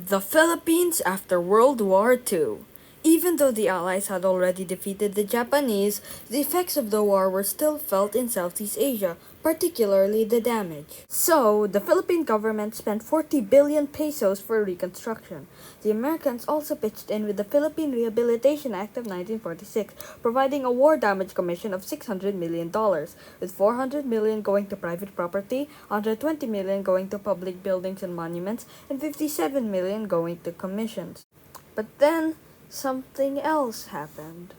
The Philippines after World War II. Even though the Allies had already defeated the Japanese, the effects of the war were still felt in Southeast Asia, particularly the damage. So, the Philippine government spent 40 billion pesos for reconstruction. The Americans also pitched in with the Philippine Rehabilitation Act of 1946, providing a war damage commission of $600 million, with 400 million going to private property, 120 million going to public buildings and monuments, and 57 million going to commissions. But then, something else happened.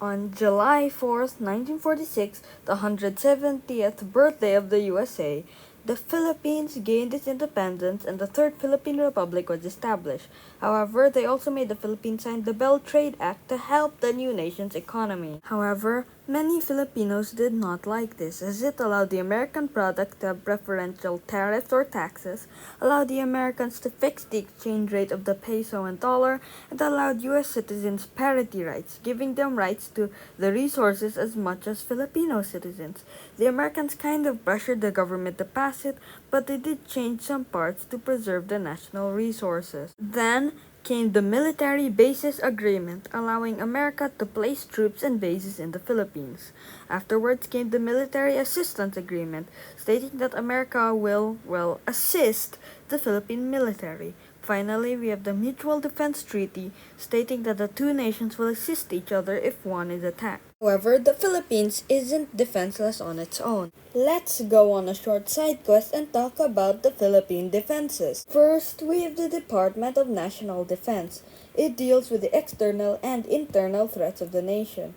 On July 4th, 1946, the 170th birthday of the USA, the Philippines gained its independence and the Third Philippine Republic was established. However, they also made the Philippines sign the Bell Trade Act to help the new nation's economy. However, many Filipinos did not like this, as it allowed the American product to have preferential tariffs or taxes, allowed the Americans to fix the exchange rate of the peso and dollar, and allowed U.S. citizens parity rights, giving them rights to the resources as much as Filipino citizens. The Americans kind of pressured the government to pass it, but they did change some parts to preserve the national resources. Then came the Military Bases Agreement, allowing America to place troops and bases in the Philippines. Afterwards came the Military Assistance Agreement, stating that America will, assist the Philippine military. Finally, we have the Mutual Defense Treaty, stating that the two nations will assist each other if one is attacked. However, the Philippines isn't defenseless on its own. Let's go on a short side quest and talk about the Philippine defenses. First, we have the Department of National Defense. It deals with the external and internal threats of the nation.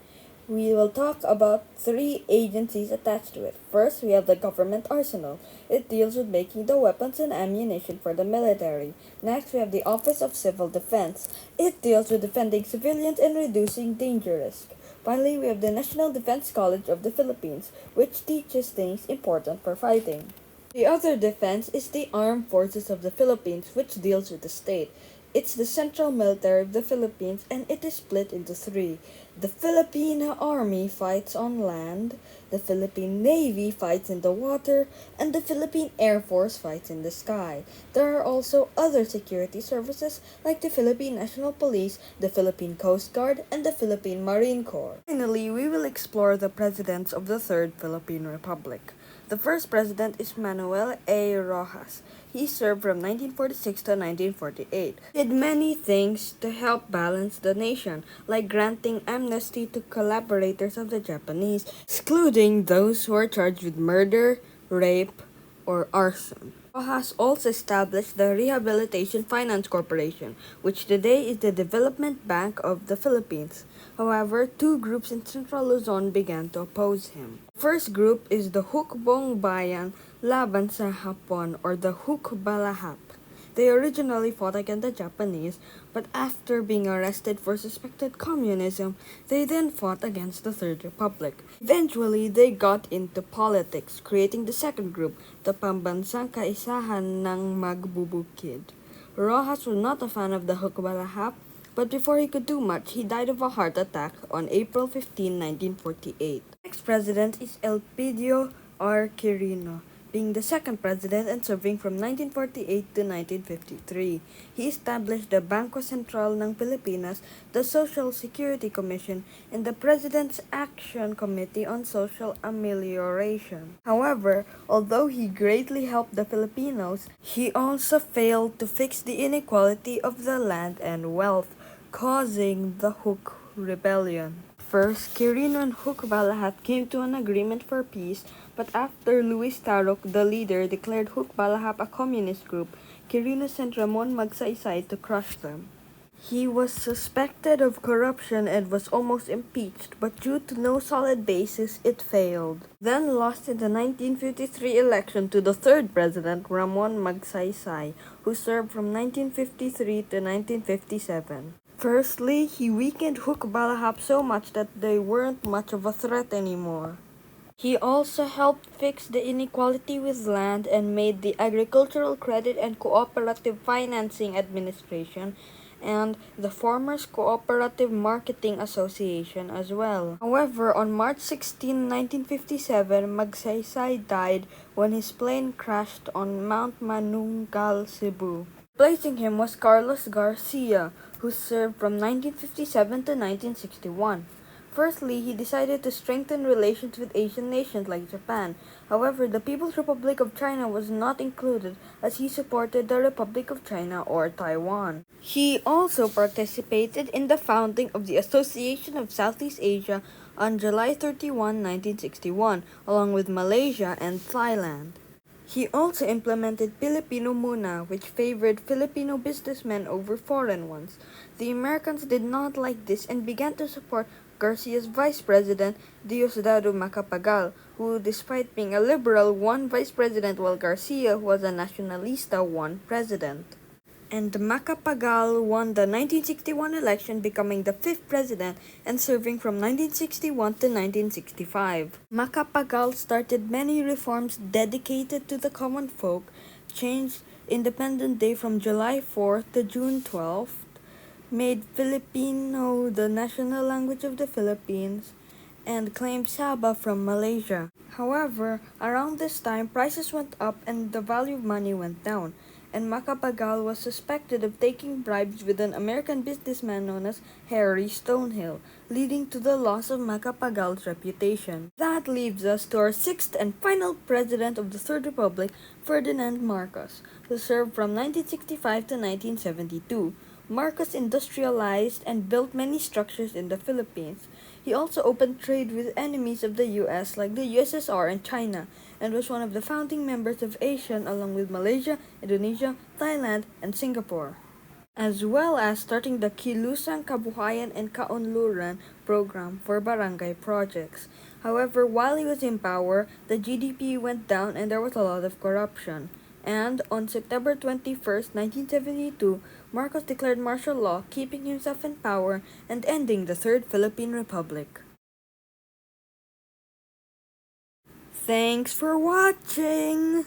We will talk about three agencies attached to it. First, we have the Government Arsenal. It deals with making the weapons and ammunition for the military. Next, we have the Office of Civil Defense. It deals with defending civilians and reducing danger risk. Finally, we have the National Defense College of the Philippines, which teaches things important for fighting. The other defense is the Armed Forces of the Philippines, which deals with the state. It's the central military of the Philippines and it is split into three. The Philippine Army fights on land, the Philippine Navy fights in the water, and the Philippine Air Force fights in the sky. There are also other security services like the Philippine National Police, the Philippine Coast Guard, and the Philippine Marine Corps. Finally, we will explore the presidents of the Third Philippine Republic. The first president is Manuel A. Rojas. He served from 1946 to 1948. He did many things to help balance the nation, like granting amnesty to collaborators of the Japanese, excluding those who are charged with murder, rape, or arson. Rojas also established the Rehabilitation Finance Corporation, which today is the Development Bank of the Philippines. However, two groups in Central Luzon began to oppose him. The first group is the Hukbong Bayan Laban sa Hapon, or the Hukbalahap. They originally fought against the Japanese, but after being arrested for suspected communism, they then fought against the Third Republic. Eventually, they got into politics, creating the second group, the Pambansang Kaisahan ng Magbubukid. Rojas was not a fan of the Hukbalahap, but before he could do much, he died of a heart attack on April 15, 1948. The next president is Elpidio R. Quirino, being the second president and serving from 1948 to 1953. He established the Bangko Sentral ng Pilipinas, the Social Security Commission, and the President's Action Committee on Social Amelioration. However, although he greatly helped the Filipinos, he also failed to fix the inequality of the land and wealth, causing the Huk Rebellion. First, Quirino and Hukbalahat came to an agreement for peace, but after Luis Tarok, the leader, declared Hukbalahap a communist group, Quirino sent Ramon Magsaysay to crush them. He was suspected of corruption and was almost impeached, but due to no solid basis, it failed. Then lost in the 1953 election to the third president, Ramon Magsaysay, who served from 1953 to 1957. Firstly, he weakened Hukbalahap so much that they weren't much of a threat anymore. He also helped fix the inequality with land and made the Agricultural Credit and Cooperative Financing Administration and the Farmers Cooperative Marketing Association as well. However, on March 16, 1957, Magsaysay died when his plane crashed on Mount Manungal, Cebu. Replacing him was Carlos Garcia, who served from 1957 to 1961. Firstly, he decided to strengthen relations with Asian nations like Japan. However, the People's Republic of China was not included as he supported the Republic of China or Taiwan. He also participated in the founding of the Association of Southeast Asia on July 31, 1961, along with Malaysia and Thailand. He also implemented Filipino Muna, which favored Filipino businessmen over foreign ones. The Americans did not like this and began to support Garcia's vice president, Diosdado Macapagal, who, despite being a liberal, won vice president while Garcia, who was a nationalista, won president. And Macapagal won the 1961 election, becoming the fifth president and serving from 1961 to 1965. Macapagal started many reforms dedicated to the common folk, changed Independence Day from July 4th to June 12th, made Filipino the national language of the Philippines, and claimed Sabah from Malaysia. However, around this time, prices went up and the value of money went down, and Macapagal was suspected of taking bribes with an American businessman known as Harry Stonehill, leading to the loss of Macapagal's reputation. That leaves us to our sixth and final president of the Third Republic, Ferdinand Marcos, who served from 1965 to 1972. Marcos industrialized and built many structures in the Philippines. He also opened trade with enemies of the US like the USSR and China, and was one of the founding members of ASEAN along with Malaysia, Indonesia, Thailand, and Singapore, as well as starting the Kilusang Kabuhayan and Kaunluran program for barangay projects. However, while he was in power, the GDP went down and there was a lot of corruption. And on September 21st, 1972, Marcos declared martial law, keeping himself in power and ending the Third Philippine Republic. Thanks for watching!